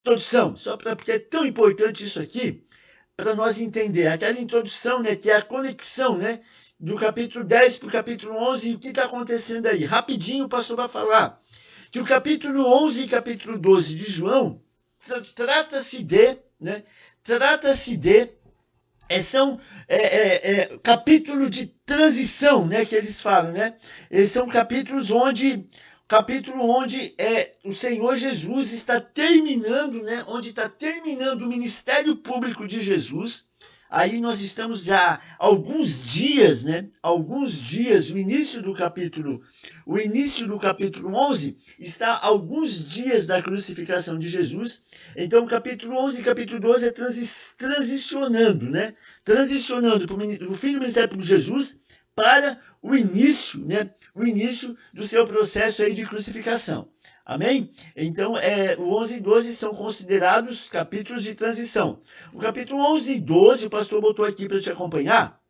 introdução, porque é tão importante isso aqui, para nós entender aquela introdução, né, que é a conexão, né, do capítulo 10 para o capítulo 11, e o que está acontecendo aí. Rapidinho o pastor vai falar que o capítulo 11 e capítulo 12 de João trata-se de, né, são capítulo de transição, né, que eles falam, né? Eles são capítulos onde o Senhor Jesus está terminando, né, onde está terminando o ministério público de Jesus. Aí nós estamos já alguns dias, né? Alguns dias, o início do capítulo 11 está alguns dias da crucificação de Jesus. Então, o capítulo 11 e capítulo 12 é transicionando, né? Transicionando do fim do ministério de Jesus para o início, né? O início do seu processo aí de crucificação. Amém? Então, o 11 e 12 são considerados capítulos de transição. O capítulo 11 e 12, o pastor botou aqui para te acompanhar,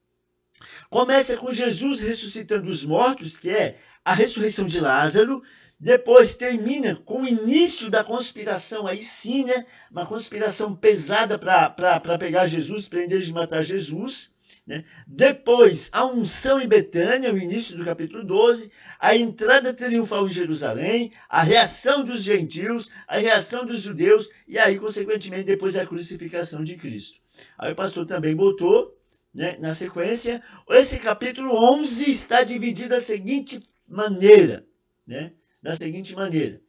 começa com Jesus ressuscitando os mortos, que é a ressurreição de Lázaro. Depois termina com o início da conspiração, aí sim, né? Uma conspiração pesada para pegar Jesus, prender e matar Jesus. Né? Depois, a unção em Betânia, o início do capítulo 12, a entrada triunfal em Jerusalém, a reação dos gentios, a reação dos judeus, e aí, consequentemente, depois a crucificação de Cristo. Aí o pastor também botou, né, na sequência, esse capítulo 11 está dividido da seguinte maneira, né? Da seguinte maneira.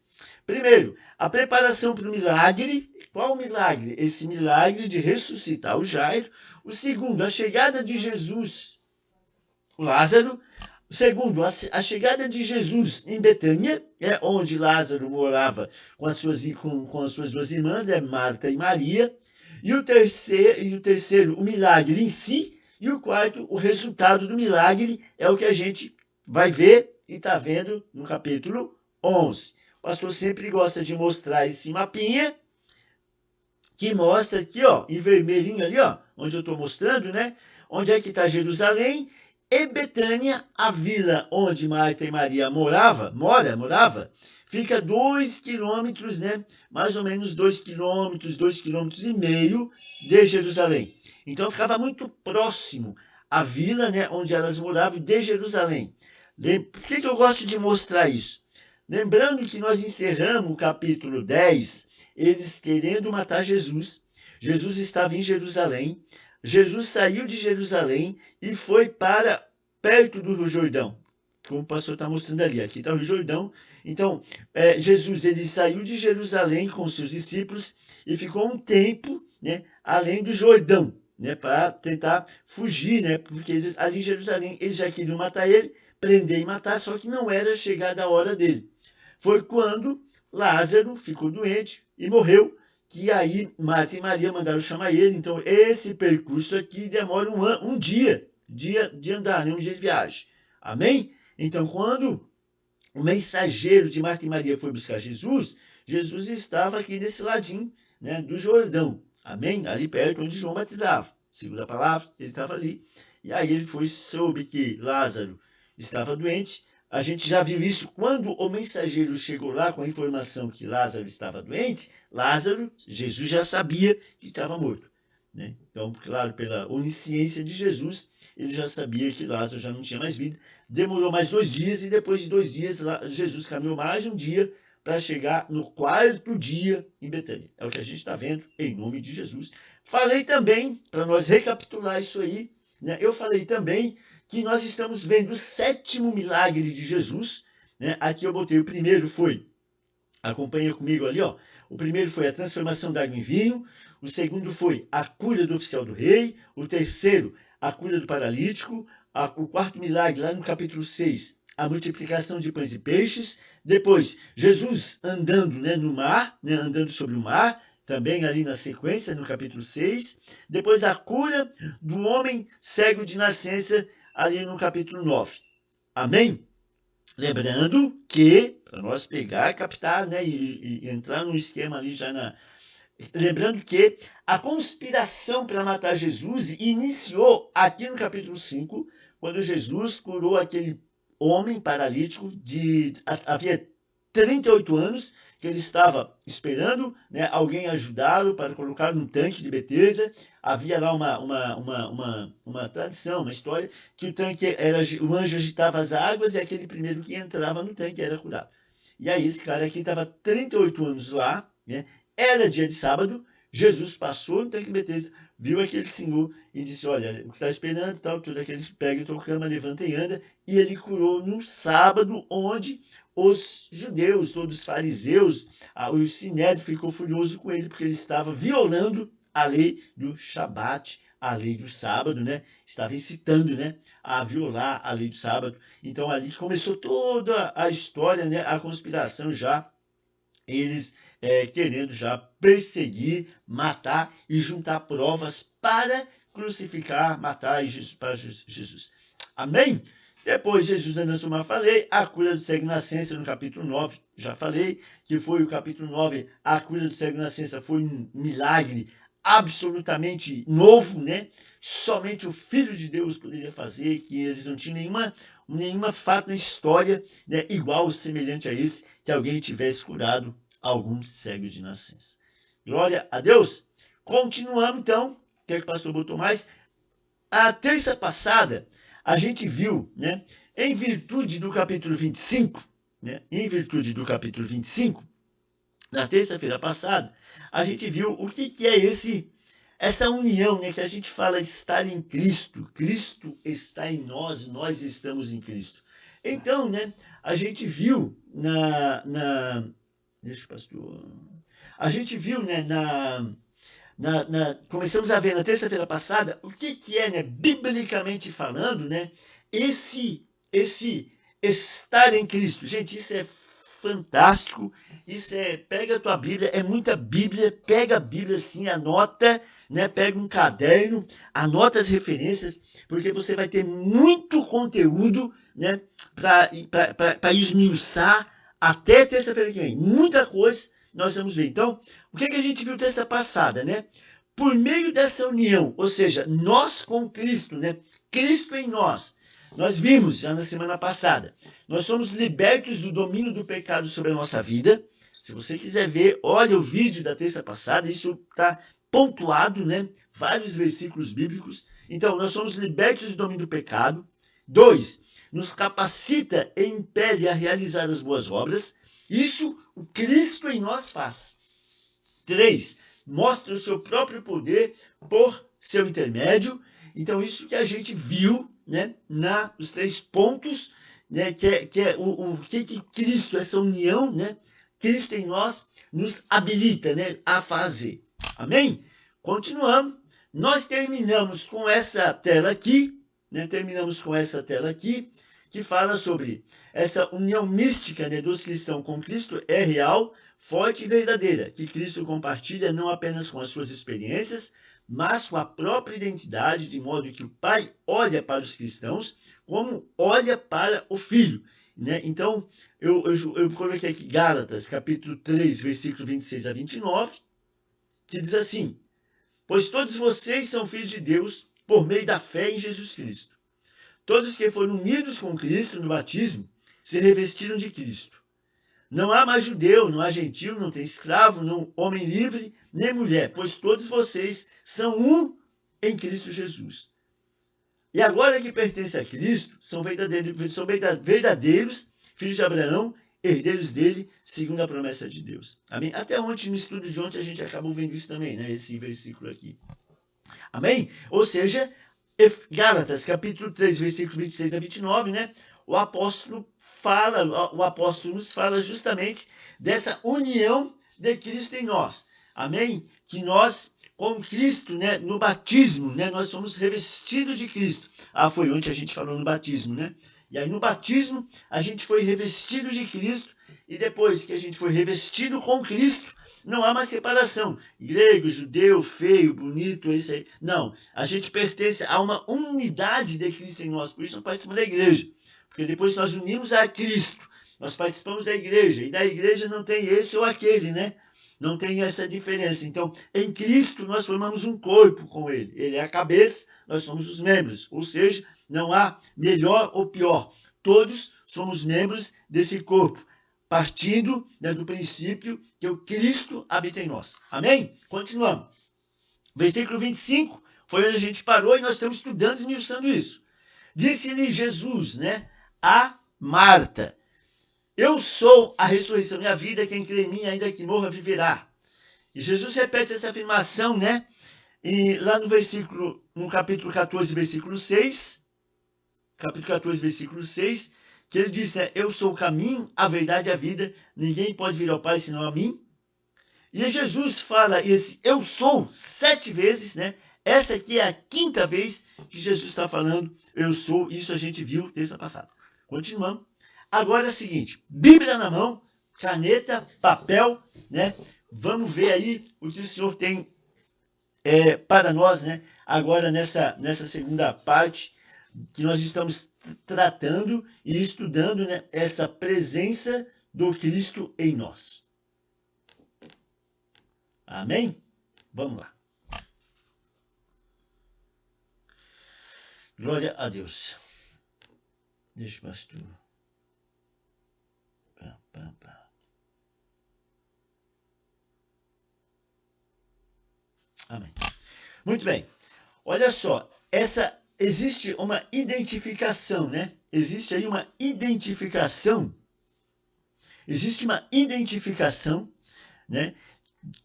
Primeiro, a preparação para o milagre. Qual o milagre? Esse milagre de ressuscitar o Jairo. O segundo, a chegada de Jesus, o Lázaro. O segundo, a chegada de Jesus em Betânia, onde Lázaro morava com as suas duas irmãs, Marta e Maria. E o terceiro, o milagre em si. E o quarto, o resultado do milagre, é o que a gente vai ver e está vendo no capítulo 11. O pastor sempre gosta de mostrar esse mapinha, que mostra aqui, ó, em vermelhinho ali, ó, onde eu estou mostrando, né? Onde é que está Jerusalém e Betânia, a vila onde Marta e Maria morava, fica 2 quilômetros, né? Mais ou menos 2 quilômetros e meio de Jerusalém. Então ficava muito próximo a vila, né, onde elas moravam, de Jerusalém. Por que eu gosto de mostrar isso? Lembrando que nós encerramos o capítulo 10, eles querendo matar Jesus. Jesus estava em Jerusalém. Jesus saiu de Jerusalém e foi para perto do Rio Jordão. Como o pastor está mostrando ali. Aqui está o Rio Jordão. Então, Jesus ele saiu de Jerusalém com seus discípulos e ficou um tempo, né, além do Jordão, né, para tentar fugir, né, porque ali em Jerusalém eles já queriam matar ele, prender e matar, só que não era chegada a hora dele. Foi quando Lázaro ficou doente e morreu, que aí Marta e Maria mandaram chamar ele. Então, esse percurso aqui demora um dia de andar, né? Um dia de viagem. Amém? Então, quando o mensageiro de Marta e Maria foi buscar Jesus, Jesus estava aqui desse ladinho, né, do Jordão. Amém? Ali perto onde João batizava. Segundo a palavra, ele estava ali. E aí ele soube que Lázaro estava doente. A gente já viu isso quando o mensageiro chegou lá com a informação que Lázaro estava doente. Jesus já sabia que estava morto. Né? Então, claro, pela onisciência de Jesus, ele já sabia que Lázaro já não tinha mais vida. Demorou mais 2 dias e depois de 2 dias, Jesus caminhou mais um dia para chegar no 4º dia em Betânia. É o que a gente está vendo em nome de Jesus. Falei também, para nós recapitular isso aí, né? Eu falei também que nós estamos vendo o 7º milagre de Jesus. Né? Aqui eu botei o primeiro foi, acompanha comigo ali, ó. O primeiro foi a transformação da água em vinho. O segundo foi a cura do oficial do rei. O terceiro, a cura do paralítico. O 4º milagre, lá no capítulo 6, a multiplicação de pães e peixes. Depois, Jesus andando, né, no mar, né, andando sobre o mar. Também ali na sequência, no capítulo 6. Depois, a cura do homem cego de nascença, ali no capítulo 9. Amém? Lembrando que, para nós pegar, captar, né, e entrar num esquema ali já na... Lembrando que a conspiração para matar Jesus iniciou aqui no capítulo 5, quando Jesus curou aquele homem paralítico havia 38 anos que ele estava esperando, né, alguém ajudá-lo para colocar no tanque de Betesda. Havia lá uma tradição, uma história, que o tanque o anjo agitava as águas e aquele primeiro que entrava no tanque era curado. E aí esse cara aqui estava 38 anos lá, né, era dia de sábado, Jesus passou no tanque de Betesda, viu aquele senhor e disse, olha, o que está esperando, tal, tudo aqueles que pegam tua cama, levanta e anda, e ele curou no sábado, onde os judeus, todos os fariseus, o sinédrio ficou furioso com ele, porque ele estava violando a lei do Shabat, a lei do sábado, né? Estava incitando, né, a violar a lei do sábado. Então ali começou toda a história, né, a conspiração já, eles querendo já perseguir, matar e juntar provas para crucificar, matar Jesus. Amém? Depois Jesus anúncio, como eu falei, a cura do cego de nascença no capítulo 9. Já falei que foi o capítulo 9, a cura do cego de nascença foi um milagre absolutamente novo, né? Somente o Filho de Deus poderia fazer, que eles não tinham nenhuma fato na história, né, igual ou semelhante a esse, que alguém tivesse curado algum cego de nascença. Glória a Deus. Continuamos então, o que o pastor botou mais? A terça passada, a gente viu, né, em virtude do capítulo 25, né, na terça-feira passada, a gente viu o que é essa união, né, que a gente fala estar em Cristo. Cristo está em nós, nós estamos em Cristo. Então, né, a gente viu deixa o pastor... A gente viu, né, começamos a ver na terça-feira passada o que é, né, biblicamente falando, né, esse estar em Cristo. Gente, isso é fantástico, pega a tua Bíblia, é muita Bíblia, pega a Bíblia assim, anota, né, pega um caderno, anota as referências, porque você vai ter muito conteúdo, né, para esmiuçar até terça-feira que vem, muita coisa nós vamos ver. Então, o que a gente viu terça passada, né? Por meio dessa união, ou seja, nós com Cristo, né? Cristo em nós. Nós vimos já na semana passada, nós somos libertos do domínio do pecado sobre a nossa vida. Se você quiser ver, olha o vídeo da terça passada, isso está pontuado, né? Vários versículos bíblicos. Então, nós somos libertos do domínio do pecado. 2, nos capacita e impele a realizar as boas obras. Isso o Cristo em nós faz. 3, mostra o seu próprio poder por seu intermédio. Então, isso que a gente viu, né, nos 3 pontos, né, que é o que Cristo, essa união, né, Cristo em nós, nos habilita, né, a fazer. Amém? Continuamos. Nós terminamos com essa tela aqui, né, que fala sobre essa união mística, né, dos cristãos com Cristo é real, forte e verdadeira, que Cristo compartilha não apenas com as suas experiências, mas com a própria identidade, de modo que o Pai olha para os cristãos como olha para o Filho. Né? Então, eu coloquei aqui Gálatas, capítulo 3, versículo 26 a 29, que diz assim: pois todos vocês são filhos de Deus por meio da fé em Jesus Cristo. Todos que foram unidos com Cristo no batismo se revestiram de Cristo. Não há mais judeu, não há gentil, não tem escravo, não homem livre, nem mulher, pois todos vocês são um em Cristo Jesus. E agora que pertencem a Cristo, são verdadeiros filhos de Abraão, herdeiros dele, segundo a promessa de Deus. Amém? Até ontem, no estudo de ontem, a gente acabou vendo isso também, né? Esse versículo aqui. Amém? Ou seja, Gálatas, capítulo 3, versículo 26 a 29, né? O apóstolo nos fala justamente dessa união de Cristo em nós. Amém? Que nós, com Cristo, né, no batismo, né, nós somos revestidos de Cristo. Foi ontem a gente falou no batismo, né? E aí no batismo a gente foi revestido de Cristo, e depois que a gente foi revestido com Cristo, não há mais separação. Grego, judeu, feio, bonito, isso aí. Não, a gente pertence a uma unidade de Cristo em nós, por isso nós participamos da igreja. Porque depois nós unimos a Cristo, nós participamos da igreja, e da igreja não tem esse ou aquele, né? Não tem essa diferença. Então, em Cristo nós formamos um corpo com ele. Ele é a cabeça, nós somos os membros. Ou seja, não há melhor ou pior. Todos somos membros desse corpo. partindo, né, do princípio que o Cristo habita em nós. Amém? Continuamos. Versículo 25 foi onde a gente parou e nós estamos estudando e esmiuçando isso. Disse-lhe Jesus, né, a Marta: eu sou a ressurreição e a vida, quem crê em mim, ainda que morra, viverá. E Jesus repete essa afirmação, né? E lá no capítulo 14, versículo 6, que ele diz, né, eu sou o caminho, a verdade e a vida, ninguém pode vir ao Pai senão a mim. E Jesus fala esse eu sou 7 vezes, né? Essa aqui é a 5ª vez que Jesus está falando eu sou, isso a gente viu terça passada. Continuamos. Agora é o seguinte, Bíblia na mão, caneta, papel, né? Vamos ver aí o que o Senhor tem para nós, né? Agora nessa segunda parte, que nós estamos tratando e estudando, né, essa presença do Cristo em nós. Amém? Vamos lá. Glória a Deus. Deixa o pastor. Amém. Muito bem. Olha só, existe uma identificação, né? Existe aí uma identificação. Existe uma identificação, né,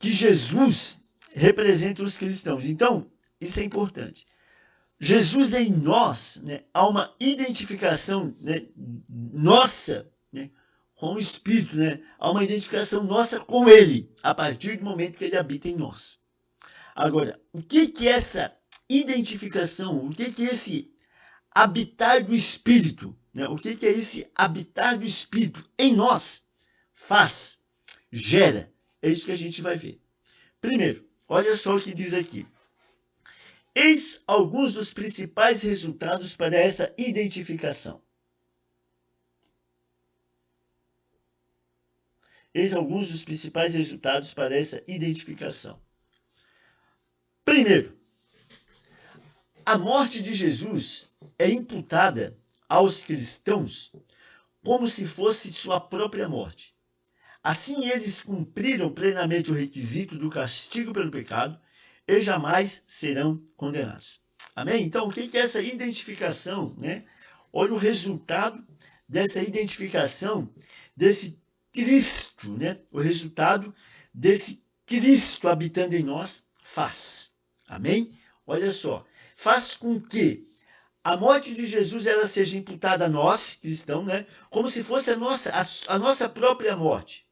que Jesus representa os cristãos. Então, isso é importante. Jesus em nós, né, há uma identificação, né, nossa, né, com o Espírito, né? Há uma identificação nossa com Ele, a partir do momento que Ele habita em nós. Agora, o que é essa identificação? O que é esse habitar do Espírito? Né? O que é esse habitar do Espírito em nós? Faz, gera. É isso que a gente vai ver. Primeiro, olha só o que diz aqui. Eis alguns dos principais resultados para essa identificação. Eis alguns dos principais resultados para essa identificação. Primeiro, a morte de Jesus é imputada aos cristãos como se fosse sua própria morte. Assim, eles cumpriram plenamente o requisito do castigo pelo pecado e jamais serão condenados. Amém? Então, o que é essa identificação, né? Olha o resultado dessa identificação desse Cristo, né? O resultado desse Cristo habitando em nós faz. Amém? Olha só, faz com que a morte de Jesus ela seja imputada a nós, cristãos, né? Como se fosse a nossa própria morte.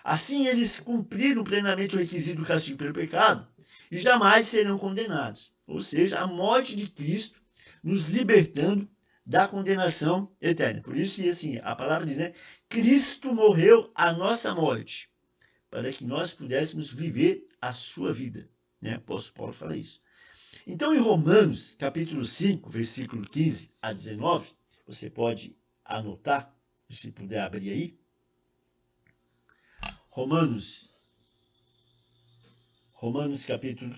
Assim, eles cumpriram plenamente o requisito do castigo pelo pecado e jamais serão condenados. Ou seja, a morte de Cristo nos libertando da condenação eterna. Por isso que assim, a palavra diz, né? Cristo morreu a nossa morte, para que nós pudéssemos viver a sua vida. Né? O apóstolo Paulo fala isso. Então, em Romanos, capítulo 5, versículo 15 a 19, você pode anotar, se puder abrir aí. Romanos capítulo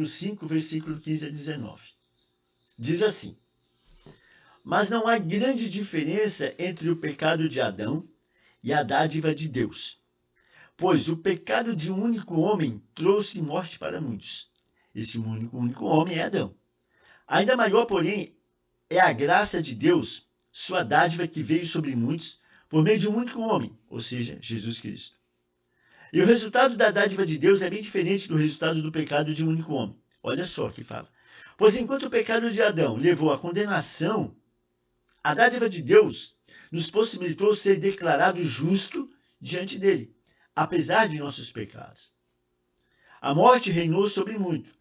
5, versículo 15 a 19. Diz assim: mas não há grande diferença entre o pecado de Adão e a dádiva de Deus. Pois o pecado de um único homem trouxe morte para muitos. Esse único homem é Adão. Ainda maior, porém, é a graça de Deus, sua dádiva que veio sobre muitos por meio de um único homem, ou seja, Jesus Cristo. E o resultado da dádiva de Deus é bem diferente do resultado do pecado de um único homem. Olha só o que fala. Pois enquanto o pecado de Adão levou à condenação, a dádiva de Deus nos possibilitou ser declarado justo diante dele, apesar de nossos pecados. A morte reinou sobre muito,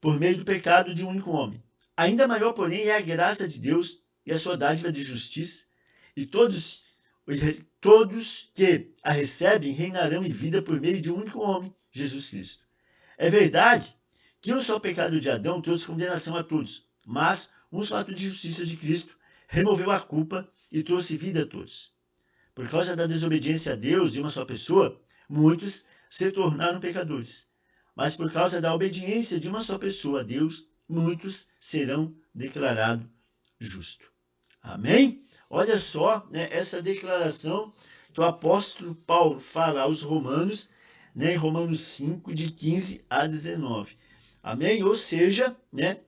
por meio do pecado de um único homem. Ainda maior, porém, é a graça de Deus e a sua dádiva de justiça, e todos que a recebem reinarão em vida por meio de um único homem, Jesus Cristo. É verdade que um só pecado de Adão trouxe condenação a todos, mas um só ato de justiça de Cristo removeu a culpa e trouxe vida a todos. Por causa da desobediência a Deus de uma só pessoa, muitos se tornaram pecadores. Mas por causa da obediência de uma só pessoa a Deus, muitos serão declarados justos. Amém? Olha só, né, essa declaração que o apóstolo Paulo fala aos Romanos, né, em Romanos 5, de 15 a 19. Amém? Ou seja, né,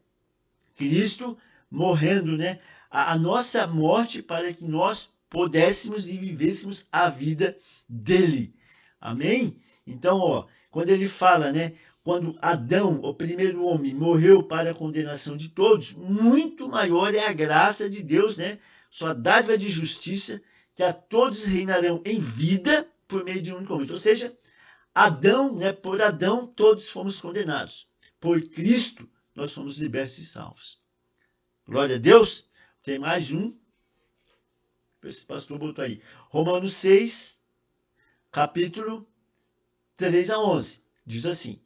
Cristo morrendo, né, a nossa morte para que nós pudéssemos e vivêssemos a vida dele. Amém? Então, ó, quando ele fala, né, quando Adão, o primeiro homem, morreu para a condenação de todos, muito maior é a graça de Deus, né, sua dádiva de justiça, que a todos reinarão em vida por meio de um único homem. Ou seja, Adão, né, por Adão todos fomos condenados. Por Cristo nós fomos libertos e salvos. Glória a Deus. Tem mais um. Esse pastor botou aí. Romanos 6, capítulo 3 a 11. Diz assim: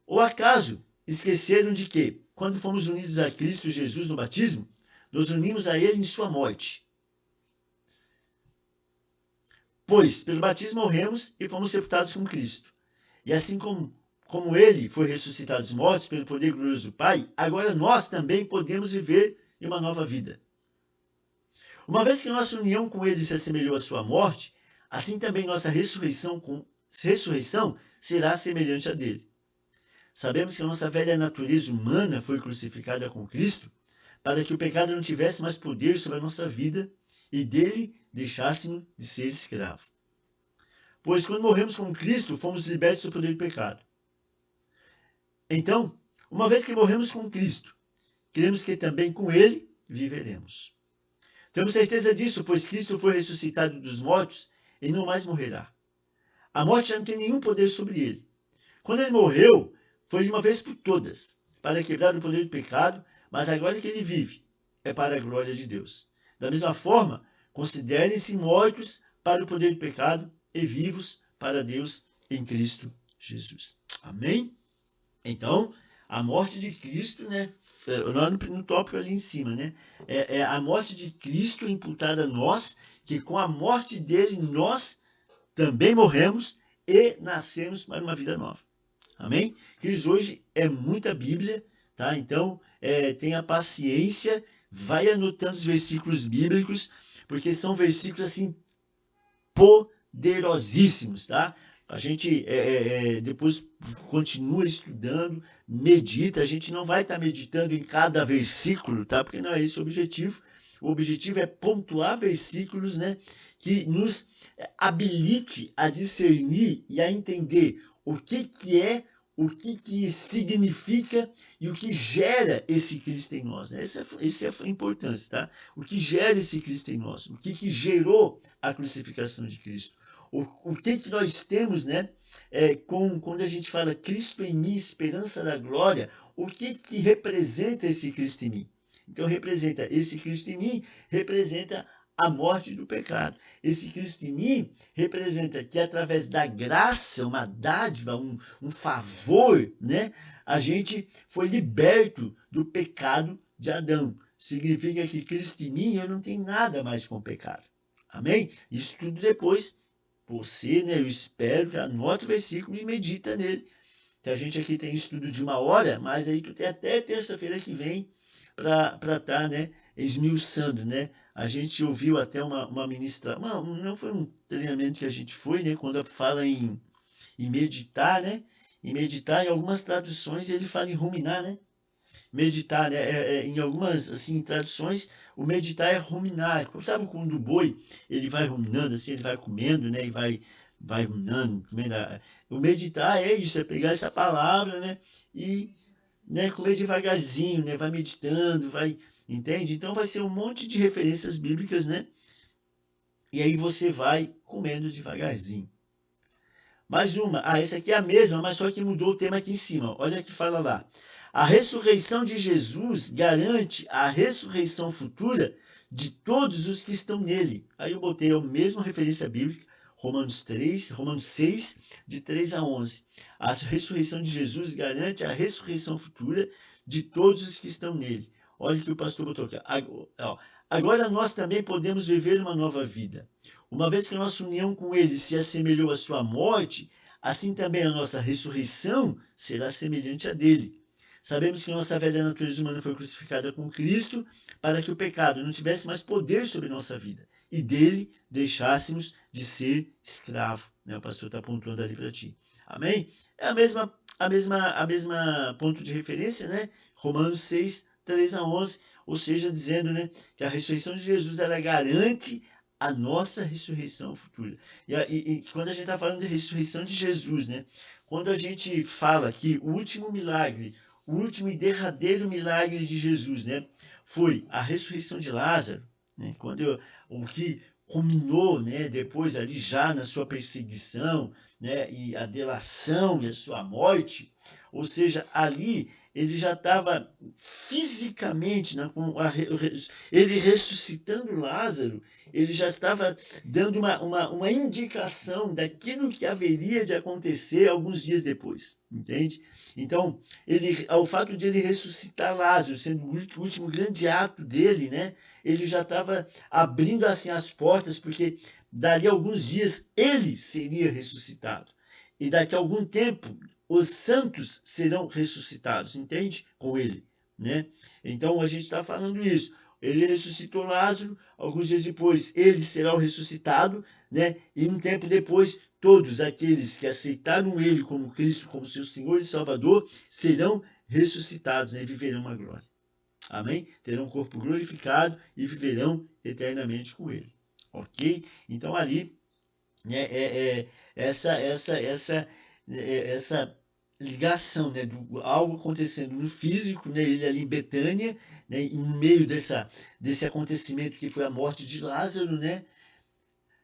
ou acaso esqueceram de que, quando fomos unidos a Cristo Jesus no batismo, nos unimos a ele em sua morte? Pois, pelo batismo morremos e fomos sepultados com Cristo. E assim como ele foi ressuscitado dos mortos pelo poder glorioso do Pai, agora nós também podemos viver em uma nova vida. Uma vez que nossa união com ele se assemelhou à sua morte, assim também nossa ressurreição será semelhante à dele. Sabemos que a nossa velha natureza humana foi crucificada com Cristo para que o pecado não tivesse mais poder sobre a nossa vida e dele deixássemos de ser escravo. Pois quando morremos com Cristo, fomos libertos do poder do pecado. Então, uma vez que morremos com Cristo, queremos que também com ele viveremos. Temos certeza disso, pois Cristo foi ressuscitado dos mortos e não mais morrerá. A morte já não tem nenhum poder sobre ele. Quando ele morreu, foi de uma vez por todas, para quebrar o poder do pecado, mas agora que ele vive, é para a glória de Deus. Da mesma forma, considerem-se mortos para o poder do pecado e vivos para Deus em Cristo Jesus. Amém? Então, a morte de Cristo, né, lá no tópico ali em cima, né, é a morte de Cristo imputada a nós, que com a morte dele nós também morremos e nascemos para uma vida nova. Amém? Queridos, hoje é muita Bíblia, tá? Então, tenha paciência, vai anotando os versículos bíblicos, porque são versículos assim poderosíssimos, tá? A gente depois continua estudando, medita. A gente não vai estar meditando em cada versículo, tá? Porque não é esse o objetivo. O objetivo é pontuar versículos, né, que nos habilite a discernir e a entender o que é, o que significa e o que gera esse Cristo em nós. Né? Essa é a importância, tá? O que gera esse Cristo em nós, o que gerou a crucificação de Cristo. O que nós temos, né, quando a gente fala Cristo em mim, esperança da glória, o que representa esse Cristo em mim? Então, esse Cristo em mim representa a morte do pecado. Esse Cristo em mim representa que através da graça, uma dádiva, um favor, né, a gente foi liberto do pecado de Adão. Significa que Cristo em mim, eu não tenho nada mais com o pecado. Amém? Isso tudo depois, você, né, eu espero que anote o versículo e medita nele. Que a gente aqui tem estudo de 1 hora, mas aí tu tem até terça-feira que vem para estar, né, esmiuçando, né? A gente ouviu até uma ministra, não foi um treinamento que a gente foi, né, quando fala em meditar, né? Em meditar, em algumas traduções ele fala em ruminar, né? Meditar, né? Em algumas assim, traduções, o meditar é ruminar. Sabe quando o boi ele vai ruminando, assim, ele vai comendo, né? E vai ruminando, comendo. O meditar é isso, é pegar essa palavra, né? E, né, comer devagarzinho, né? Vai meditando, vai, entende? Então vai ser um monte de referências bíblicas, né? E aí você vai comendo devagarzinho. Mais uma. Essa aqui é a mesma, mas só que mudou o tema aqui em cima. Olha que fala lá. A ressurreição de Jesus garante a ressurreição futura de todos os que estão nele. Aí eu botei a mesma referência bíblica, Romanos 6, de 3 a 11. A ressurreição de Jesus garante a ressurreição futura de todos os que estão nele. Olha o que o pastor botou aqui. Agora nós também podemos viver uma nova vida. Uma vez que a nossa união com ele se assemelhou à sua morte, assim também a nossa ressurreição será semelhante à dele. Sabemos que nossa velha natureza humana foi crucificada com Cristo para que o pecado não tivesse mais poder sobre nossa vida e dele deixássemos de ser escravo. O pastor está apontando ali para ti. Amém? É a mesma ponto de referência, né? Romanos 6, 3 a 11, ou seja, dizendo, né, que a ressurreição de Jesus ela garante a nossa ressurreição futura. E quando a gente está falando de ressurreição de Jesus, né, quando a gente fala que o último milagre, o último e derradeiro milagre de Jesus, né, foi a ressurreição de Lázaro, né, o que culminou, né, depois ali já na sua perseguição, né, e a delação e a sua morte, ou seja, ali ele já estava fisicamente, né, ele ressuscitando Lázaro, ele já estava dando uma indicação daquilo que haveria de acontecer alguns dias depois, entende? Então, ao fato de ele ressuscitar Lázaro, sendo o último grande ato dele, né, ele já estava abrindo assim as portas, porque dali a alguns dias ele seria ressuscitado. E daqui a algum tempo os santos serão ressuscitados, entende? Com ele, né? Então a gente está falando isso. Ele ressuscitou Lázaro, alguns dias depois ele será o ressuscitado, né? E um tempo depois todos aqueles que aceitaram ele como Cristo, como seu Senhor e Salvador, serão ressuscitados, né? E viverão uma glória. Amém? Terão um corpo glorificado e viverão eternamente com ele. Ok? Então ali, né, essa ligação, né, algo acontecendo no físico, né, ele ali em Betânia, né, em meio desse acontecimento que foi a morte de Lázaro, né,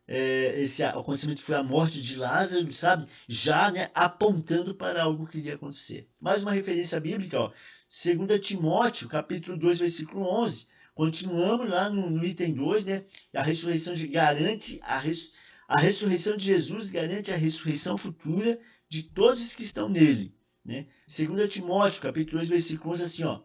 esse acontecimento que foi a morte de Lázaro, sabe, já, né, apontando para algo que iria acontecer. Mais uma referência bíblica, ó, 2 Timóteo, capítulo 2, versículo 11. Continuamos lá no item 2, né, a ressurreição garante a ressurreição de Jesus garante a ressurreição futura de todos os que estão nele. Né? 2 Timóteo, capítulo 2, versículo 11, assim, ó.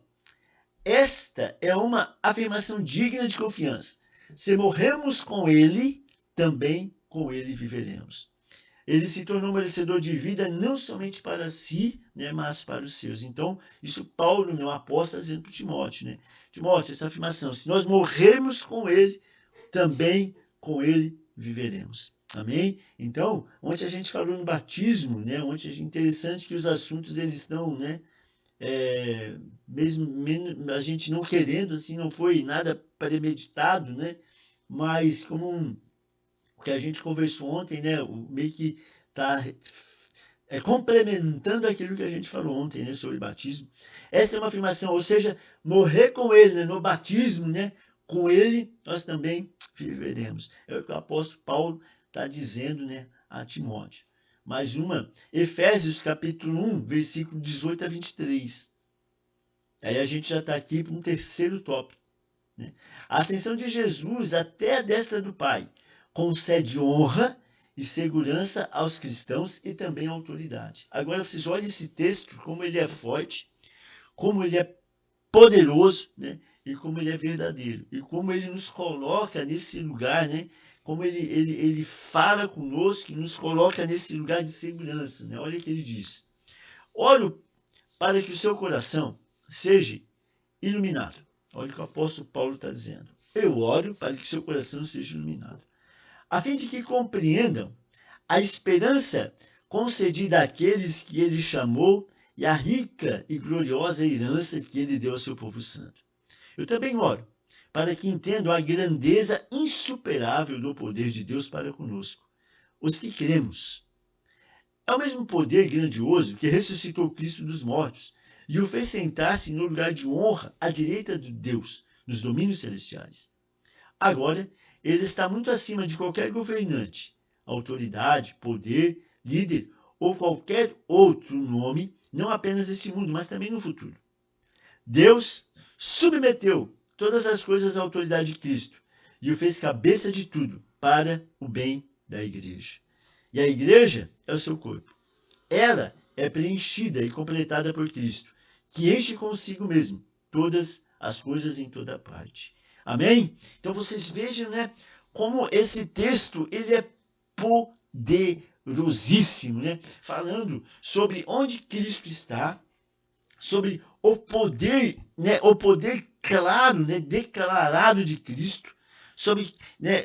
Esta é uma afirmação digna de confiança. Se morremos com ele, também com ele viveremos. Ele se tornou merecedor de vida não somente para si, né, mas para os seus. Então, isso Paulo, né, o apóstolo, dizendo para Timóteo. Né? Timóteo, essa afirmação, se nós morrermos com ele, também com ele viveremos. Amém? Então, ontem a gente falou no batismo, né? Ontem é interessante que os assuntos eles estão, né? Mesmo a gente não querendo, assim, não foi nada premeditado, né? Mas como o que a gente conversou ontem, né? Meio que está complementando aquilo que a gente falou ontem, né? Sobre batismo. Essa é uma afirmação, ou seja, morrer com ele, né? No batismo, né? Com ele nós também viveremos. É o que o apóstolo Paulo está dizendo, né, a Timóteo. Mais uma, Efésios capítulo 1, versículo 18 a 23. Aí a gente já está aqui para um terceiro tópico. Né? A ascensão de Jesus até a destra do Pai concede honra e segurança aos cristãos e também à autoridade. Agora vocês olhem esse texto, como ele é forte, como ele é poderoso, né? E como ele é verdadeiro. E como ele nos coloca nesse lugar, né? Como ele fala conosco e nos coloca nesse lugar de segurança. Né? Olha o que ele diz. Oro para que o seu coração seja iluminado. Olha o que o apóstolo Paulo está dizendo. Eu oro para que o seu coração seja iluminado. A fim de que compreendam a esperança concedida àqueles que ele chamou e a rica e gloriosa herança que ele deu ao seu povo santo. Eu também oro para que entendam a grandeza insuperável do poder de Deus para conosco, os que cremos. É o mesmo poder grandioso que ressuscitou Cristo dos mortos e o fez sentar-se no lugar de honra à direita de Deus, nos domínios celestiais. Agora, ele está muito acima de qualquer governante, autoridade, poder, líder ou qualquer outro nome, não apenas neste mundo, mas também no futuro. Deus submeteu todas as coisas à autoridade de Cristo e o fez cabeça de tudo para o bem da igreja. E a igreja é o seu corpo. Ela é preenchida e completada por Cristo, que enche consigo mesmo todas as coisas em toda parte. Amém? Então vocês vejam, né, como esse texto ele é poderosíssimo, né? Falando sobre onde Cristo está, sobre o poder, né, o poder claro, né, declarado de Cristo, sobre, né,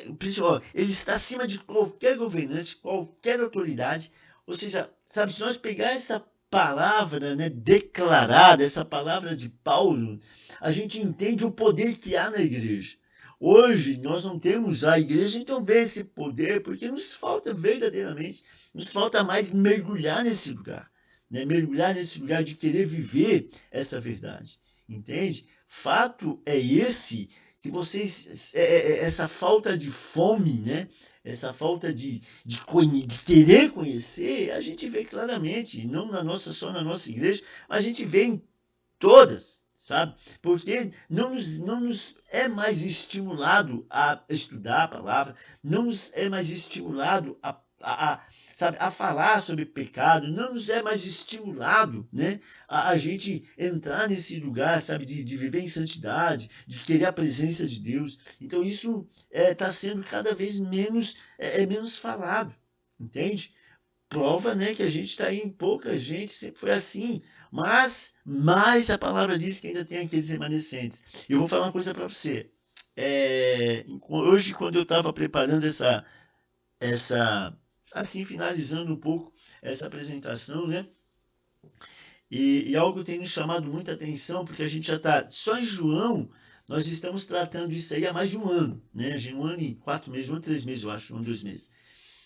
ele está acima de qualquer governante, qualquer autoridade. Ou seja, sabe, se nós pegar essa palavra, né, declarada, essa palavra de Paulo, a gente entende o poder que há na igreja. Hoje nós não temos a igreja, então vê esse poder, porque nos falta verdadeiramente, nos falta mais mergulhar nesse lugar, né? Mergulhar nesse lugar de querer viver essa verdade, entende? Fato é esse, que vocês, essa falta de fome, né? Essa falta de querer conhecer, a gente vê claramente, não só na nossa igreja, mas a gente vê em todas, sabe? Porque não nos é mais estimulado a estudar a palavra, não nos é mais estimulado sabe, a falar sobre pecado, não nos é mais estimulado, né, a gente entrar nesse lugar, sabe, de viver em santidade, de querer a presença de Deus. Então isso está sendo cada vez menos, menos falado, entende? Prova, né, que a gente está aí em pouca gente, sempre foi assim, mas a palavra diz que ainda tem aqueles remanescentes. Eu vou falar uma coisa para você. Hoje, quando eu estava preparando essa, assim, finalizando um pouco essa apresentação, né, e algo tem nos chamado muita atenção, porque a gente já está, só em João, nós estamos tratando isso aí há mais de um ano, né, um ano e 4 meses, 1 ano e 3 meses, eu acho, 1 ano e 2 meses.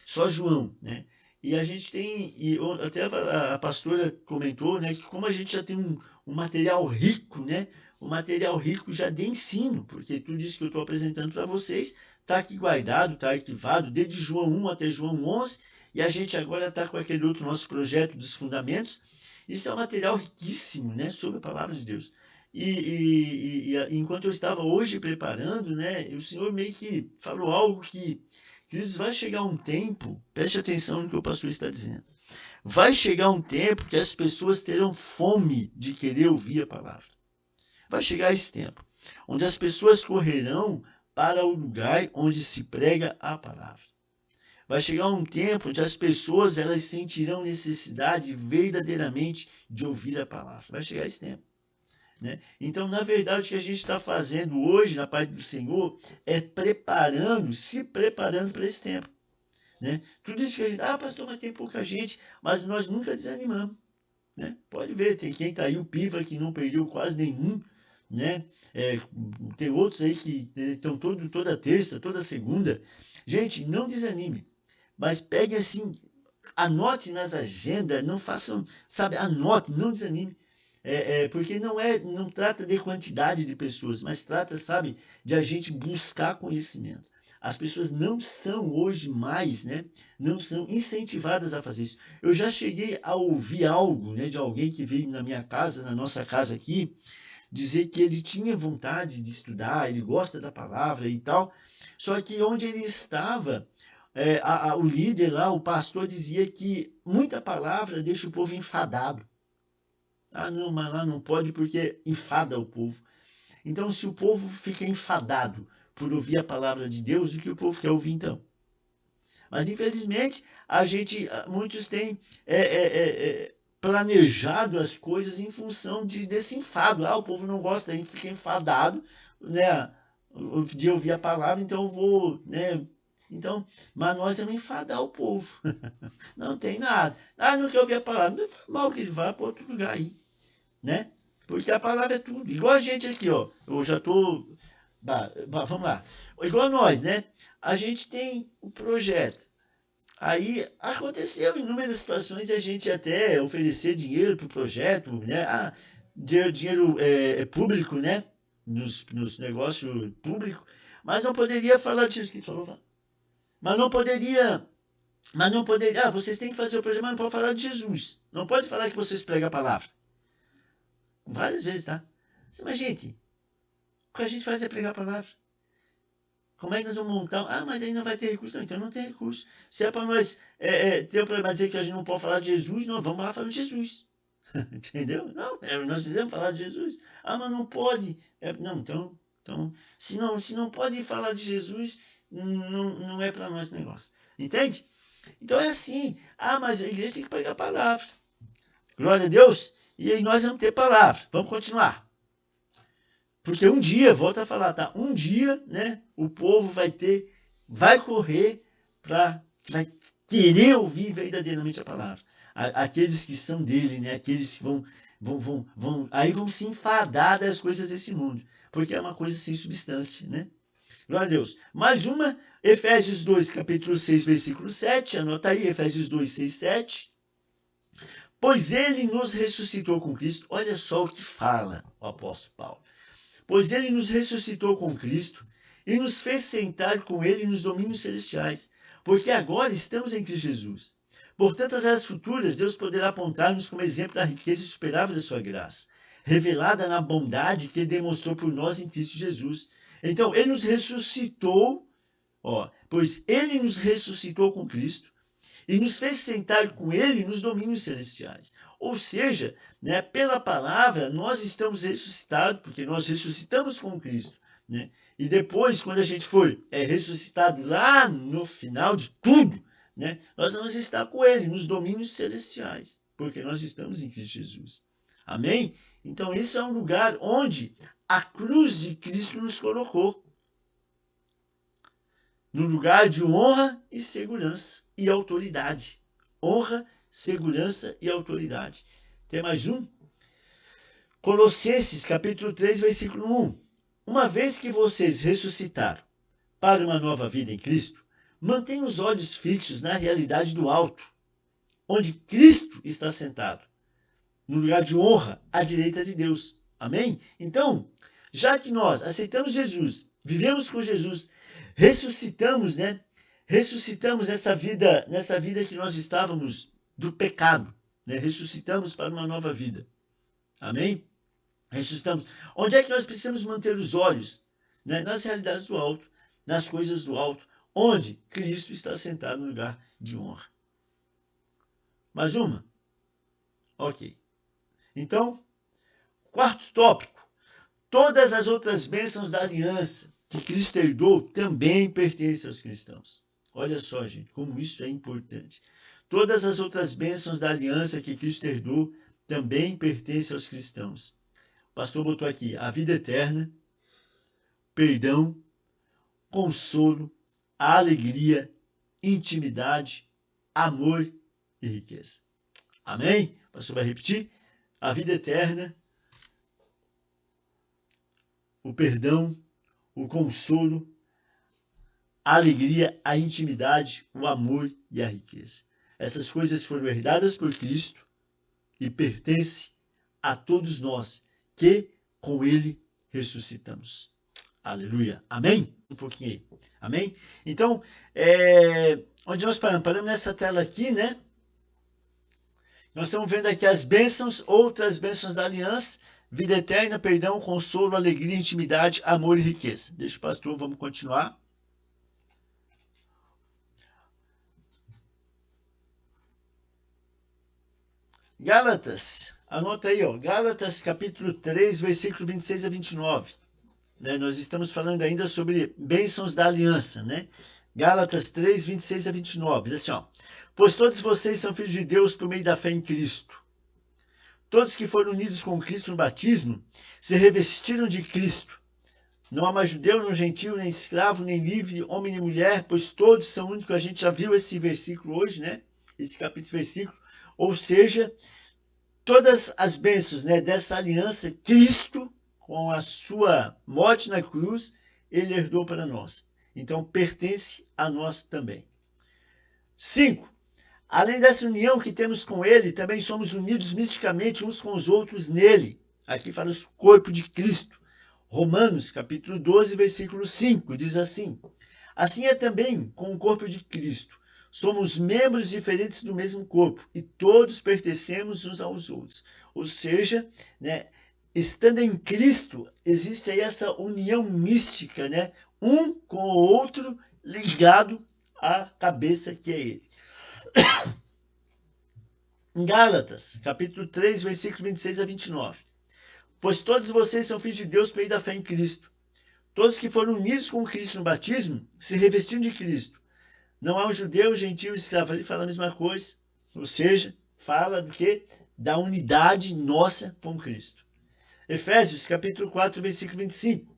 Só João, né? E a gente tem, e até a pastora comentou, né, que como a gente já tem um material rico, né, um material rico já de ensino, porque tudo isso que eu estou apresentando para vocês está aqui guardado, está arquivado, desde João 1 até João 11, e a gente agora está com aquele outro nosso projeto dos fundamentos. Isso é um material riquíssimo, né, sobre a palavra de Deus. E enquanto eu estava hoje preparando, né, o Senhor meio que falou algo que, queridos, vai chegar um tempo, preste atenção no que o pastor está dizendo, vai chegar um tempo que as pessoas terão fome de querer ouvir a palavra. Vai chegar esse tempo, onde as pessoas correrão para o lugar onde se prega a palavra. Vai chegar um tempo onde as pessoas elas sentirão necessidade verdadeiramente de ouvir a palavra. Vai chegar esse tempo, né? Então, na verdade, o que a gente está fazendo hoje, na parte do Senhor, é se preparando para esse tempo, né? Tudo isso que a gente... pastor, mas tem pouca gente, mas nós nunca desanimamos, né? Pode ver, tem quem está aí, o Piva, que não perdeu quase nenhum, né? Tem outros aí que estão toda terça, toda segunda. Gente, não desanime, mas pegue assim, anote nas agendas, não façam, sabe, anote, não desanime. Porque não trata de quantidade de pessoas, mas trata, sabe, de a gente buscar conhecimento. As pessoas não são hoje mais, né, não são incentivadas a fazer isso. Eu já cheguei a ouvir algo, né, de alguém que veio na minha casa, na nossa casa aqui, dizer que ele tinha vontade de estudar, ele gosta da palavra e tal, só que onde ele estava, o líder lá, o pastor, dizia que muita palavra deixa o povo enfadado. Não, mas lá não pode porque enfada o povo. Então, se o povo fica enfadado por ouvir a palavra de Deus, o que o povo quer ouvir então? Mas, infelizmente, muitos têm planejado as coisas em função desse enfado. O povo não gosta, aí fica enfadado, né, de ouvir a palavra, então eu vou, né? Então, mas nós vamos enfadar o povo. Não tem nada. Não quer ouvir a palavra. Não faz mal que ele vá para outro lugar aí, né? Porque a palavra é tudo. Igual a gente aqui, ó. Eu já tô... Vamos lá. Igual nós, né? A gente tem um projeto. Aí aconteceu inúmeras situações e a gente até oferecer dinheiro para o projeto, né? Dinheiro público, né? Nos negócios públicos. Mas não poderia falar disso que falou. Mas não poderia, vocês têm que fazer o projeto, mas não pode falar de Jesus. Não pode falar que vocês pregam a palavra. Várias vezes, tá? Mas, gente, o que a gente faz é pregar a palavra. Como é que nós vamos montar? Mas aí não vai ter recurso. Não, então não tem recurso. Se é para nós ter o problema de dizer que a gente não pode falar de Jesus, nós vamos lá falando de Jesus. Entendeu? Não, nós fizemos falar de Jesus. Mas não pode. Não, então se não pode falar de Jesus, não é para nós esse negócio. Entende? Então é assim. Mas a igreja tem que pregar a palavra. Glória a Deus. E aí nós vamos ter palavra. Vamos continuar. Porque um dia, volta a falar, tá? Um dia, né, o povo vai correr para querer ouvir verdadeiramente a palavra. Aqueles que são dele, né? Aqueles que aí vão se enfadar das coisas desse mundo. Porque é uma coisa sem substância, né? Glória a Deus. Mais uma, Efésios 2, capítulo 6, versículo 7. Anota aí, Efésios 2, 6, 7. Pois ele nos ressuscitou com Cristo. Olha só o que fala o apóstolo Paulo. Pois ele nos ressuscitou com Cristo e nos fez sentar com ele nos domínios celestiais, porque agora estamos em Cristo Jesus. Portanto, as eras futuras, Deus poderá apontar-nos como exemplo da riqueza insuperável da sua graça, revelada na bondade que ele demonstrou por nós em Cristo Jesus. Então, ele nos ressuscitou, pois ele nos ressuscitou com Cristo e nos fez sentar com ele nos domínios celestiais. Ou seja, né, pela palavra, nós estamos ressuscitados, porque nós ressuscitamos com Cristo. Né? E depois, quando a gente for ressuscitado lá no final de tudo, né, nós vamos estar com ele nos domínios celestiais, porque nós estamos em Cristo Jesus. Amém? Então, isso é um lugar onde a cruz de Cristo nos colocou. No lugar de honra e segurança e autoridade. Honra, segurança e autoridade. Tem mais um? Colossenses, capítulo 3, versículo 1. Uma vez que vocês ressuscitaram para uma nova vida em Cristo, mantenham os olhos fixos na realidade do alto, onde Cristo está sentado, no lugar de honra à direita de Deus. Amém? Então, já que nós aceitamos Jesus, vivemos com Jesus, ressuscitamos, né? Ressuscitamos nessa vida que nós estávamos do pecado, né? Ressuscitamos para uma nova vida. Amém? Ressuscitamos. Onde é que nós precisamos manter os olhos? Né? Nas realidades do alto, nas coisas do alto, onde Cristo está sentado no lugar de honra. Mais uma? Ok. Então, quarto tópico. Todas as outras bênçãos da aliança que Cristo herdou também pertencem aos cristãos. Olha só, gente, como isso é importante. Todas as outras bênçãos da aliança que Cristo herdou também pertencem aos cristãos. O pastor botou aqui a vida eterna, perdão, consolo, alegria, intimidade, amor e riqueza. Amém? O pastor vai repetir. A vida eterna, o perdão, o consolo, a alegria, a intimidade, o amor e a riqueza. Essas coisas foram herdadas por Cristo e pertencem a todos nós que com ele ressuscitamos. Aleluia. Amém? Um pouquinho aí. Amém? Então, onde nós paramos? Paramos nessa tela aqui, né? Nós estamos vendo aqui as bênçãos, outras bênçãos da aliança, vida eterna, perdão, consolo, alegria, intimidade, amor e riqueza. Deixa o pastor, vamos continuar. Gálatas, anota aí, Gálatas capítulo 3, versículo 26 a 29. Né? Nós estamos falando ainda sobre bênçãos da aliança, né? Gálatas 3, 26 a 29. Diz assim, pois todos vocês são filhos de Deus por meio da fé em Cristo. Todos que foram unidos com Cristo no batismo se revestiram de Cristo. Não há mais judeu, nem gentil, nem escravo, nem livre, homem nem mulher, pois todos são únicos. A gente já viu esse versículo hoje, né? Esse capítulo, versículo. Ou seja, todas as bênçãos, né, dessa aliança, Cristo, com a sua morte na cruz, ele herdou para nós. Então, pertence a nós também. 5. Além dessa união que temos com ele, também somos unidos misticamente uns com os outros nele. Aqui fala o corpo de Cristo. Romanos, capítulo 12, versículo 5, diz assim. Assim é também com o corpo de Cristo. Somos membros diferentes do mesmo corpo e todos pertencemos uns aos outros. Ou seja, né, estando em Cristo, existe aí essa união mística, né? Um com o outro ligado à cabeça que é ele. Em Gálatas, capítulo 3, versículo 26 a 29. Pois todos vocês são filhos de Deus por meio da fé em Cristo. Todos que foram unidos com Cristo no batismo se revestiram de Cristo. Não há um judeu, gentil, escravo. Ele fala a mesma coisa. Ou seja, fala do quê? da unidade nossa com Cristo. Efésios capítulo 4, versículo 25.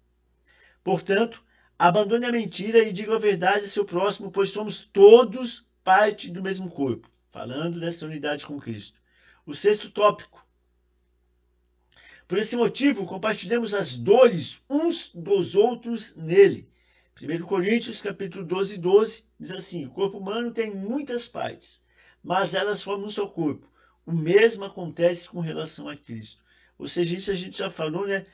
Portanto, abandone a mentira e diga a verdade ao seu próximo, pois somos todos parte do mesmo corpo. Falando dessa unidade com Cristo. O sexto tópico. Por esse motivo, compartilhemos as dores uns dos outros nele. 1 Coríntios capítulo 12, 12 diz assim: o corpo humano tem muitas partes, mas elas formam um só corpo. O mesmo acontece com relação a Cristo. Ou seja, isso a gente já falou, né?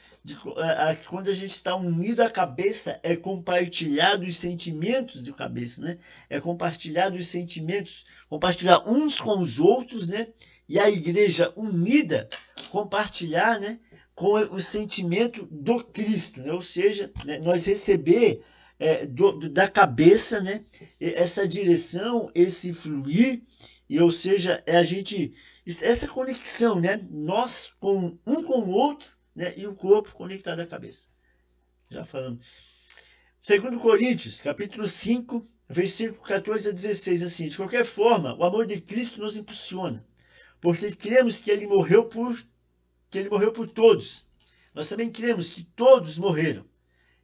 Quando a gente está unido à cabeça, é compartilhado os sentimentos de cabeça, né? É compartilhado os sentimentos, compartilhar uns com os outros, né? E a igreja unida, compartilhar, né? Com o sentimento do Cristo, né? Ou seja, né? Nós receber da cabeça, né? Essa direção, esse fluir, e ou seja, a gente, essa conexão, né? Nós com o outro, né? E o corpo conectado à cabeça. Já falamos. 2 Coríntios, capítulo 5, versículo 14 a 16, assim: de qualquer forma, o amor de Cristo nos impulsiona, porque cremos que ele morreu por todos. Nós também cremos que todos morreram.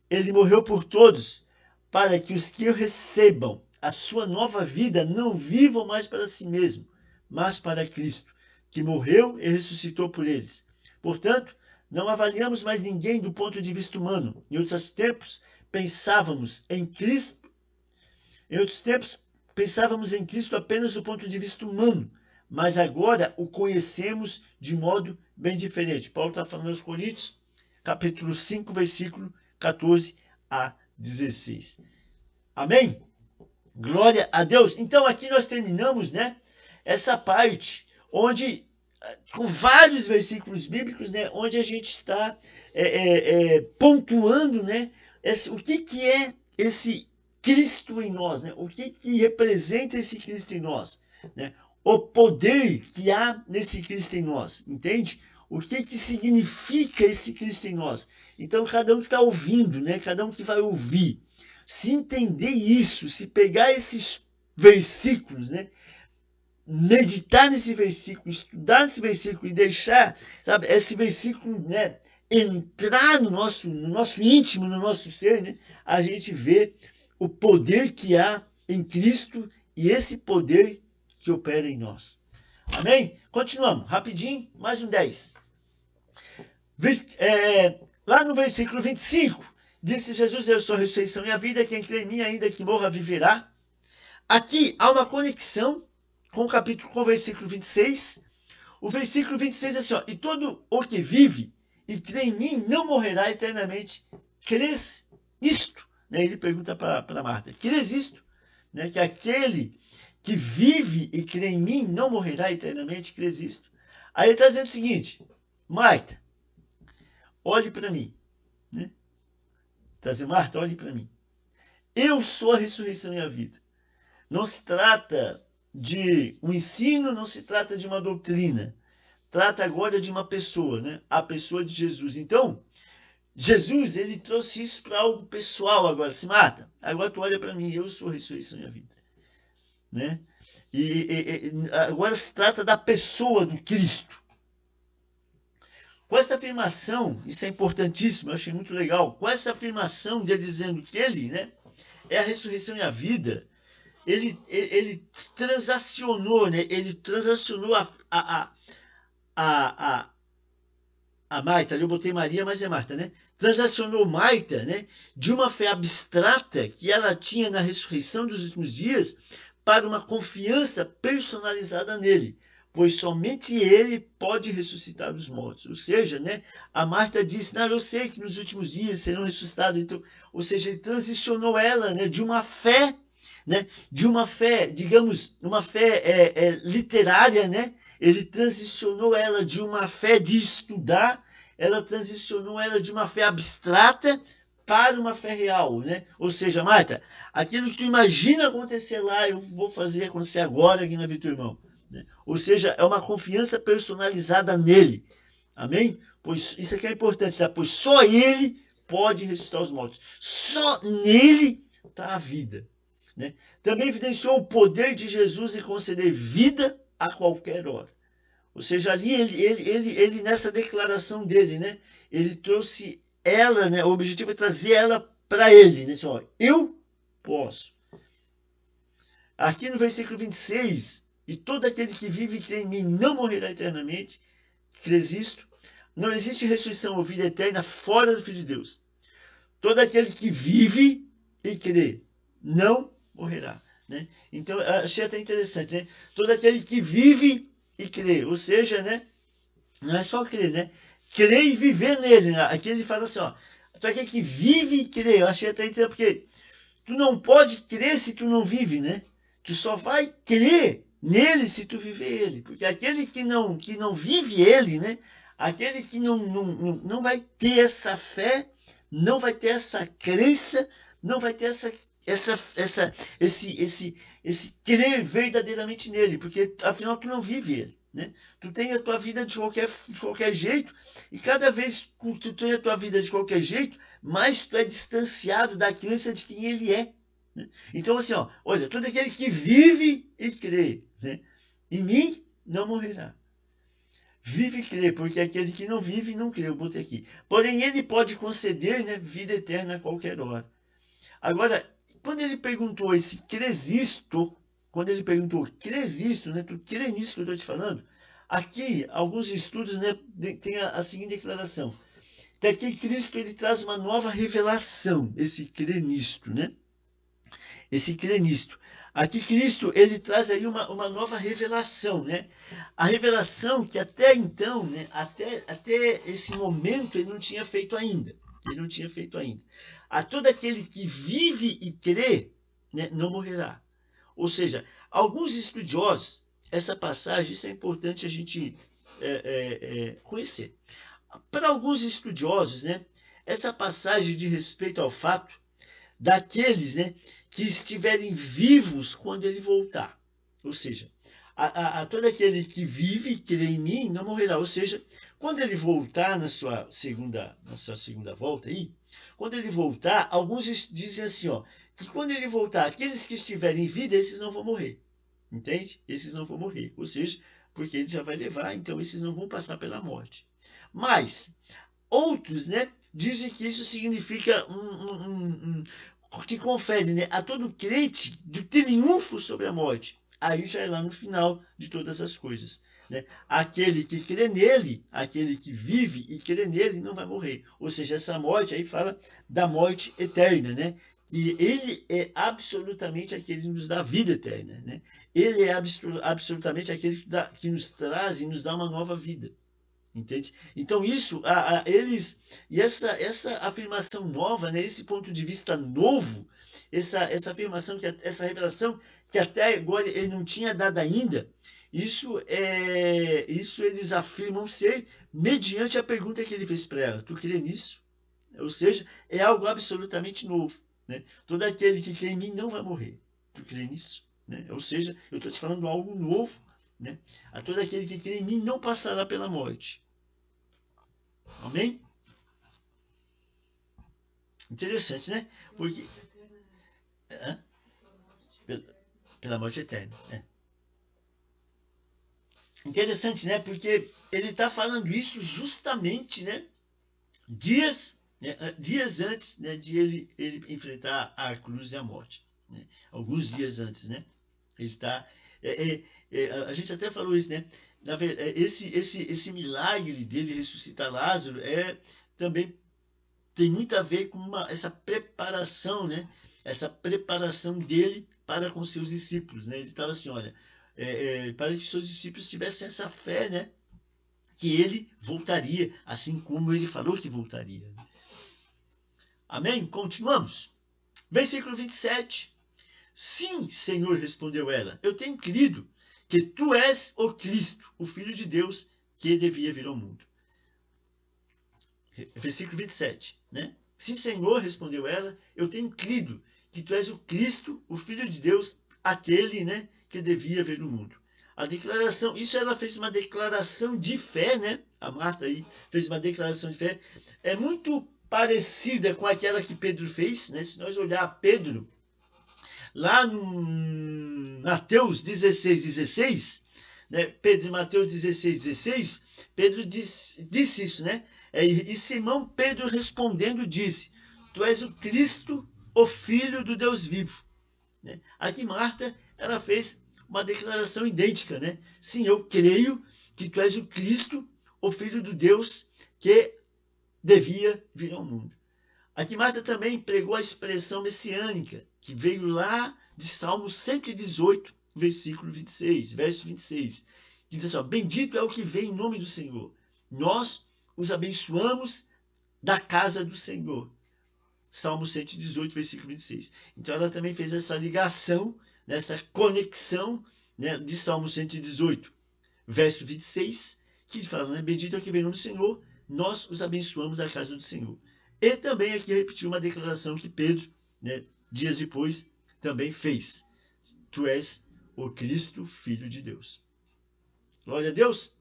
Ele morreu por todos, para que os que o recebam a sua nova vida não vivam mais para si mesmo, mas para Cristo, que morreu e ressuscitou por eles. Portanto, não avaliamos mais ninguém do ponto de vista humano. Em outros tempos, pensávamos em Cristo apenas do ponto de vista humano, mas agora o conhecemos de modo bem diferente. Paulo está falando aos Coríntios, capítulo 5, versículo 14 a 16. Amém? Glória a Deus. Então aqui nós terminamos, né, essa parte onde, com vários versículos bíblicos, né, onde a gente está pontuando, né, o que é esse Cristo em nós, né? O que representa esse Cristo em nós, né? O poder que há nesse Cristo em nós, entende? O que significa esse Cristo em nós? Então, cada um que está ouvindo, né? Cada um que vai ouvir, se entender isso, se pegar esses versículos, né? Meditar nesse versículo, estudar nesse versículo e deixar, sabe, esse versículo, né, entrar no nosso íntimo, no nosso ser, né? A gente vê o poder que há em Cristo e esse poder que opera em nós. Amém? Continuamos, rapidinho, mais um 10. Lá no versículo 25, disse Jesus: eu sou a ressurreição e a vida, quem crê em mim, ainda que morra, viverá. Aqui há uma conexão com o versículo 26. O versículo 26 é assim, ó: e todo o que vive e crê em mim não morrerá eternamente. Crês isto? Né? Ele pergunta para Marta: crês isto? Né? Que aquele que vive e crê em mim não morrerá eternamente. Crês isto? Aí ele está dizendo o seguinte: Marta, olhe para mim. Né? Está dizendo: Marta, olhe para mim. Eu sou a ressurreição e a vida. Não se trata de um ensino, não se trata de uma doutrina. Trata agora de uma pessoa, né? A pessoa de Jesus. Então, Jesus, ele trouxe isso para algo pessoal agora. Se mata, agora tu olha para mim, eu sou a ressurreição e a vida. Né? E agora se trata da pessoa do Cristo. Com essa afirmação, isso é importantíssimo, eu achei muito legal. Com essa afirmação de ele dizendo que ele, né, é a ressurreição e a vida, ele transacionou, né? Ele transacionou a Marta, ali eu botei Maria, mas é Marta, né? Transacionou Marta, né, de uma fé abstrata que ela tinha na ressurreição dos últimos dias para uma confiança personalizada nele, pois somente ele pode ressuscitar os mortos. Ou seja, né, a Marta disse: não, eu sei que nos últimos dias serão ressuscitados. Então, ou seja, ele transicionou ela, né, de uma fé, né, digamos, uma fé literária, né? Ele transicionou ela de uma fé de estudar, ela transicionou ela de uma fé abstrata para uma fé real, né? Ou seja, Marta, aquilo que tu imagina acontecer lá, eu vou fazer acontecer agora aqui na vida do irmão. Né? Ou seja, é uma confiança personalizada nele. Amém? Pois isso aqui é importante, sabe? Pois só ele pode ressuscitar os mortos. Só nele está a vida. Né? Também evidenciou o poder de Jesus em conceder vida a qualquer hora. Ou seja, ali ele nessa declaração dele, né? Ele trouxe ela, né? O objetivo é trazer ela para ele, né? Assim, ó, eu posso. Aqui no versículo 26, e todo aquele que vive e crê em mim não morrerá eternamente, crês isto? Não existe ressurreição ou vida eterna fora do Filho de Deus. Todo aquele que vive e crê não morrerá. Né? Então, achei até interessante, né? Todo aquele que vive e crê, ou seja, né? Não é só crer, né? Crer e viver nele. Né? Aqui ele fala assim, ó, todo aquele que vive e crê. Eu achei até interessante, porque tu não pode crer se tu não vive, né? Tu só vai crer nele se tu viver ele. Porque aquele que não vive ele, né? Aquele que não vai ter essa fé, não vai ter essa crença, não vai ter esse crer verdadeiramente nele, porque afinal tu não vive ele, né? Tu tem a tua vida de qualquer jeito, e cada vez que tu tem a tua vida de qualquer jeito, mais tu é distanciado da crença de quem ele é. Né? Então assim, ó, olha, todo aquele que vive e crê, né? Em mim não morrerá. Vive e crê, porque aquele que não vive não crê, eu botei aqui. Porém, ele pode conceder, né, vida eterna a qualquer hora. Agora, quando ele perguntou esse crês isto, quando ele perguntou crês isto, né, tu crê nisso que eu estou te falando? Aqui, alguns estudos, né, tem a seguinte declaração. Até aqui Cristo ele traz uma nova revelação, esse crê nisto, né? Esse crê nisto. Aqui Cristo ele traz aí uma nova revelação, né? A revelação que até então, né, até esse momento ele não tinha feito ainda. Ele não tinha feito ainda. A todo aquele que vive e crê, né, não morrerá. Ou seja, alguns estudiosos, essa passagem, isso é importante a gente conhecer. Para alguns estudiosos, né, essa passagem diz respeito ao fato daqueles, né, que estiverem vivos quando ele voltar. Ou seja, a todo aquele que vive e crê em mim não morrerá. Ou seja, quando ele voltar na sua segunda volta aí, quando ele voltar, alguns dizem assim, ó, que quando ele voltar, aqueles que estiverem em vida, esses não vão morrer. Entende? Esses não vão morrer. Ou seja, porque ele já vai levar, então esses não vão passar pela morte. Mas outros, né, dizem que isso significa que confere, né, a todo crente do triunfo sobre a morte. Aí já é lá no final de todas as coisas. Né? Aquele que crê nele, aquele que vive e crê nele, não vai morrer. Ou seja, essa morte aí fala da morte eterna, né? Que ele é absolutamente aquele que nos dá vida eterna. Né? Ele é absolutamente aquele que nos traz e nos dá uma nova vida. Entende? Então isso, eles, e essa afirmação nova, né, esse ponto de vista novo, essa afirmação, essa revelação que até agora ele não tinha dado ainda, isso eles afirmam ser mediante a pergunta que ele fez para ela. Tu crê nisso? Ou seja, é algo absolutamente novo. Né? Todo aquele que crê em mim não vai morrer. Tu crê nisso? Né? Ou seja, eu estou te falando algo novo. Né? A todo aquele que crê em mim não passará pela morte. Amém? Interessante, né? Porque pela morte eterna. Interessante, né? Porque ele está falando isso justamente, né? Dias antes, né, de ele enfrentar a cruz e a morte. Né? Alguns dias antes, né? Ele está... a gente até falou isso, né? Esse milagre dele ressuscitar Lázaro também tem muito a ver com essa preparação, né? Essa preparação dele para com seus discípulos, né? Ele estava assim, olha, para que seus discípulos tivessem essa fé, né? Que ele voltaria, assim como ele falou que voltaria. Amém? Continuamos. Versículo 27. Sim, Senhor, respondeu ela, eu tenho crido que tu és o Cristo, o Filho de Deus, que devia vir ao mundo. Versículo 27, né? Sim, Senhor, respondeu ela, eu tenho crido que tu és o Cristo, o Filho de Deus, aquele, né, que devia vir no mundo. A declaração, isso ela fez uma declaração de fé, né? A Marta aí fez uma declaração de fé. É muito parecida com aquela que Pedro fez, né? Se nós olhar Pedro, lá no Mateus 16:16, né? Pedro, em Mateus 16, Pedro disse isso, né? E Simão Pedro respondendo disse: Tu és o Cristo, o Filho do Deus vivo. Né? Aqui Marta, ela fez uma declaração idêntica, né? Sim, eu creio que tu és o Cristo, o Filho do Deus que devia vir ao mundo. Aqui Marta também pregou a expressão messiânica, que veio lá de Salmo 118, versículo 26, verso 26, que diz assim: bendito é o que vem em nome do Senhor. Nós os abençoamos da casa do Senhor. Salmo 118, versículo 26. Então ela também fez essa ligação, essa conexão, né, de Salmo 118, verso 26, que fala, né, bendito é o que vem em nome do Senhor, nós os abençoamos da casa do Senhor. E também aqui repetiu uma declaração que Pedro, né, dias depois, também fez. Tu és o Cristo, Filho de Deus. Glória a Deus.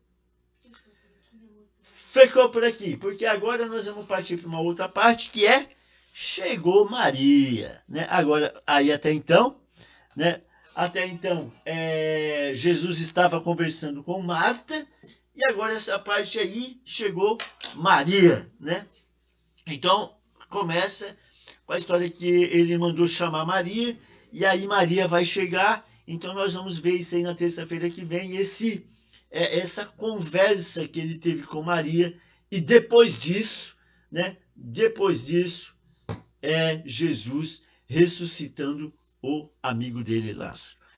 Ficou por aqui, porque agora nós vamos partir para uma outra parte, que é chegou Maria. Né? Agora, aí até então, né? Jesus estava conversando com Marta, e agora essa parte aí chegou Maria, né? Então, começa com a história que ele mandou chamar Maria, e aí Maria vai chegar. Então, nós vamos ver isso aí na terça-feira que vem, essa conversa que ele teve com Maria, e depois disso, né? Depois disso, Jesus ressuscitando o amigo dele, Lázaro.